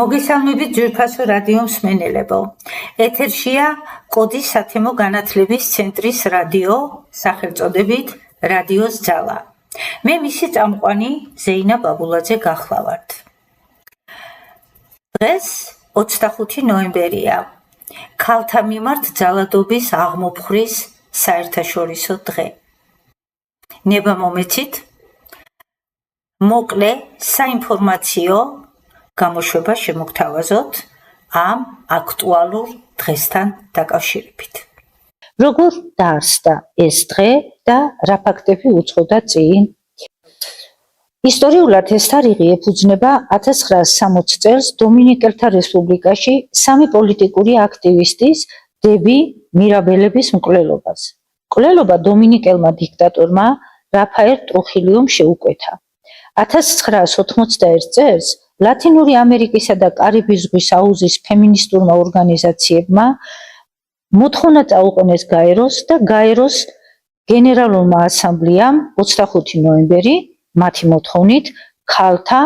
მოგესალმებით ძვირფასო რადიო მსმენელებო. ეთერშია კოდის სათემო განათლების ცენტრის რადიო, სახელწოდებით რადიოს ძალა. მე მისი წამყვანი ზეინა ბაბულაძე გახლავართ. დღეს 25 ნოემბერია. ქალთა მიმართ ძალადობის აღმოფხვრის საერთაშორისო დღე. ნება მომეცით მოკლე საინფორმაციო გამოშვება შემოგთავაზოთ ამ აქტუალურ დღესთან დაკავშირებით. როგორ დაარსდა ეს დღე და რა ფაქტები უძღოდა წინ? ისტორიულად ეს თარიღი ეფუძნება 1960 წელს დომინიკელთა რესპუბლიკაში სამი პოლიტიკური აქტივისტის დები მირაბელების მკვლელობას. მკვლელობა დომინიკელმა დიქტატორმა რაფაელ ტრუხილიომ შეუკვეთა. 1981 წელს ლათინური ამერიკისა და კარიბის ზღვის აუზის ფემინისტურმა ორგანიზაციებმა მოთხოვნა წაუყენეს გაეროს და გაეროს გენერალურმა ასამბლეამ 25 ნოემბერი მათი მოთხოვნით ქალთა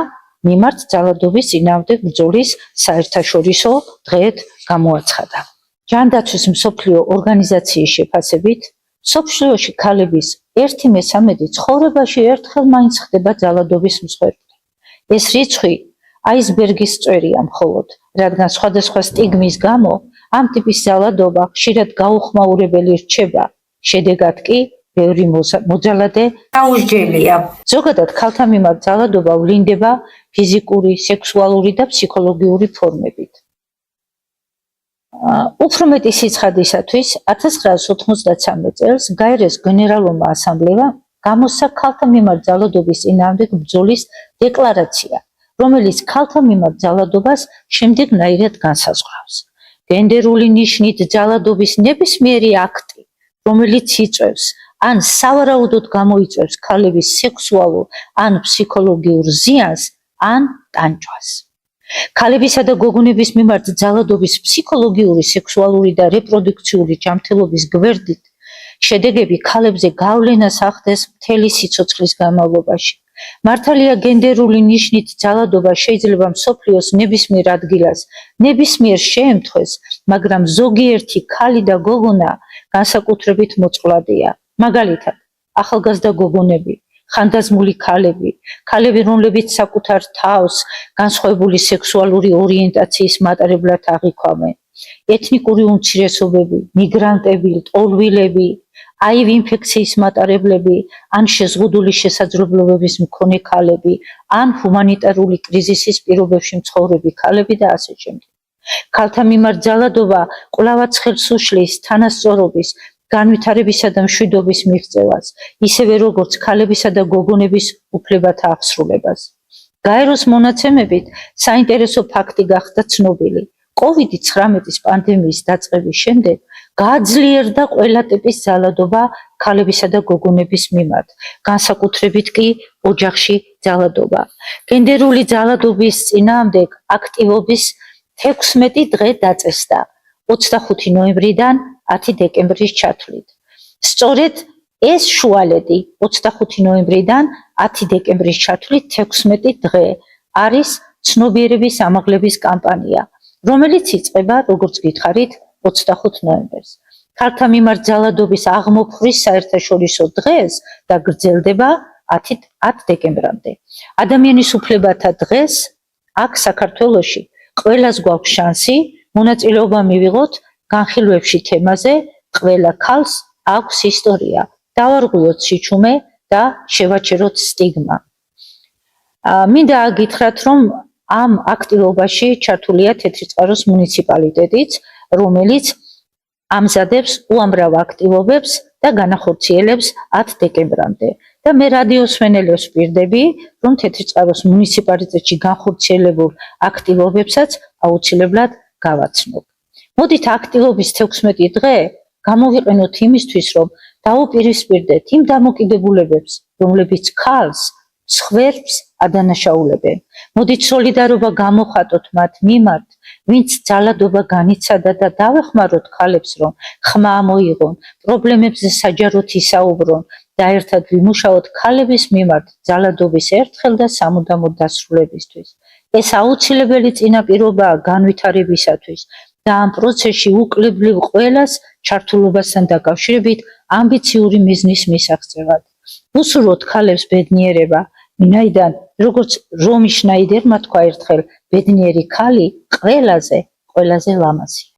მიმართ ძალადობის წინააღმდეგ ბრძოლის საერთაშორისო დღედ გამოაცხადა. ჯანდაცვის მსოფლიო ორგანიზაციის შეფასებით, მსოფლიოში ქალების 1/13 ცხოვრებაში ერთხელ მაინც ხდება ძალადობის მსხვერპლი. ეს რიცხვი აისბერგის წვერია მხოლოდ, რადგან სხვადასხვა სტიგმის გამო ამ ტიპის ძალადობა ხშირად გაუხმაურებელი რჩება, შედეგად კი ბევრი მოძალადე აუსჯელია. ზოგადად ქალთა მიმართ ძალადობა ვლინდება ფიზიკური, სექსუალური და ფსიქოლოგიური ფორმებით. უფრო მეტი სიცხადისათვის 1993 წელს გაეროს გენერალურმა ასამბლეამ გამოსცა ქალთა მიმართ ძალადობის წინააღმდეგ ბრძოლის დეკლარაცია, რომელიც ქალთა მიმართ ძალადობას შემდეგნაირად განსაზღვრავს. გენდერული ნიშნით ძალადობის ნებისმიერი აქტი, რომელიც იწვევს ან სავარაუდოდ გამოიწვევს ქალების სექსუალურ ან ფსიქოლოგიურ ზიანს ან ტანჯვას. ქალებისა და გოგონების მიმართ ძალადობის ფსიქოლოგიური, სექსუალური და რეპროდუქციული ჯანმრთელობის გვერდით შედეგები ქალებზე გავლენას ახდენს მთელი სიცოცხლის განმავლობაში. მართალია გენდერული ნიშნით ძალადობა შეიძლება მსოფლიოს ნებისმიერ ადგილას, ნებისმიერ შემთხვევას, მაგრამ ზოგიერთი ქალი და გოგონა განსაკუთრებით მოწყვლადია. მაგალითად, ახალგაზრდა გოგონები, ხანდაზმული ქალები, ქალები, რომლებიც საკუთარ თავს განსხვავებული სექსუალური ორიენტაციის მატარებლად აღიქვამენ, ეთნიკური უმცირესობები, მიგრანტები, ტოლვილები, აივ ინფექციის მატარებლები, ან შეზღუდული შესაძლებლობების მქონე ქალები, ან ჰუმანიტარული კრიზისის პირობებში მცხოვრები ქალები და ასე შემდეგ. ქალთა მიმართ ძალადობა კვლავაც ხელს უშლის თანასწორობის, განვითარებისა და მშვიდობის მიღწევას, ისევე როგორც ქალებისა და გოგონების უფლებათა აღსრულებას. გაეროს მონაცემებით საინტერესო ფაქტი გახდა ცნობილი. COVID-19 პანდემიის დაწყების შემდეგ გააძლიერდა ყველა ტიპის ძალადობა ქალებისა და გოგონების მიმართ, განსაკუთრებით კი ოჯახში ძალადობა. გენდერული ძალადობის წინააღმდეგ აქტივობის 16 დღე დაწესდა 25 ნოემბრიდან 10 დეკემბრის ჩათვლით. სწორედ ეს შუალედი 25 ნოემბრიდან 10 დეკემბრის ჩათვლით 16 დღე არის ცნობიერების ამაღლების კამპანია, რომელიც იწყება, როგორც გითხარით, 25 ნოემბერს. ქალთა მიმართ ძალადობის აღმოფხვრის საერთაშორისო დღეს და გრძელდება 10 დეკემბრამდე. ადამიანის უფლებათა დღეს აქ საქართველოში ყველას გვაქვს შანსი მონაწილეობა მივიღოთ განხილვებში თემაზე ყველა ქალს აქვს ისტორია, დავარღვიოთ სიჩუმე და შევაჩეროთ სტიგმა. მინდა აგითხრათ, რომ ამ აქტივობაში ჩართულია თეთრიწყაროს მუნიციპალიტეტიც, რომელიც ამზადებს უამრავ აქტივობებს და განახორციელებს 10 დეკემბრამდე. და მე რადიოს მსმენელებს ვპირდები, რომ თეთრიწყაროს მუნიციპალიტეტში განხორციელებულ აქტივობებსაც აუცილებლად გავაცნობ. მოდით აქტივობის 16 დღე გამოვიყენოთ იმისთვის, რომ დაუპირისპირდეთ იმ დამოკიდებულებებს, რომლებიც ქალს სხვერპს ადანაშაულებენ. მოდით სოლიდარობა გამოვხატოთ მათ მიმართ, ვინც ძალადობა განიცადა და დავეხმაროთ ქალებს, რომ ხმა მოიღონ, პრობლემებზე საჯაროდ ისაუბრონ და ერთად ვიმუშაოთ ქალების მიმართ ძალადობის ერთხელ და სამუდამოდ დასრულებისთვის. ეს აუცილებელი წინაპირობაა განვითარებისათვის და ამ პროცესში უკლებლივ ყველას ჩართულობასთან დაკავშირებით ამბიციური მიზნის მისაღწევად. უსურვოთ ქალებს ბედნიერება, ვინაიდან, როგორც რომი შნაიდერმა თქვა ერთხელ, ბედნიერი ქალი ყველაზე ლამაზი.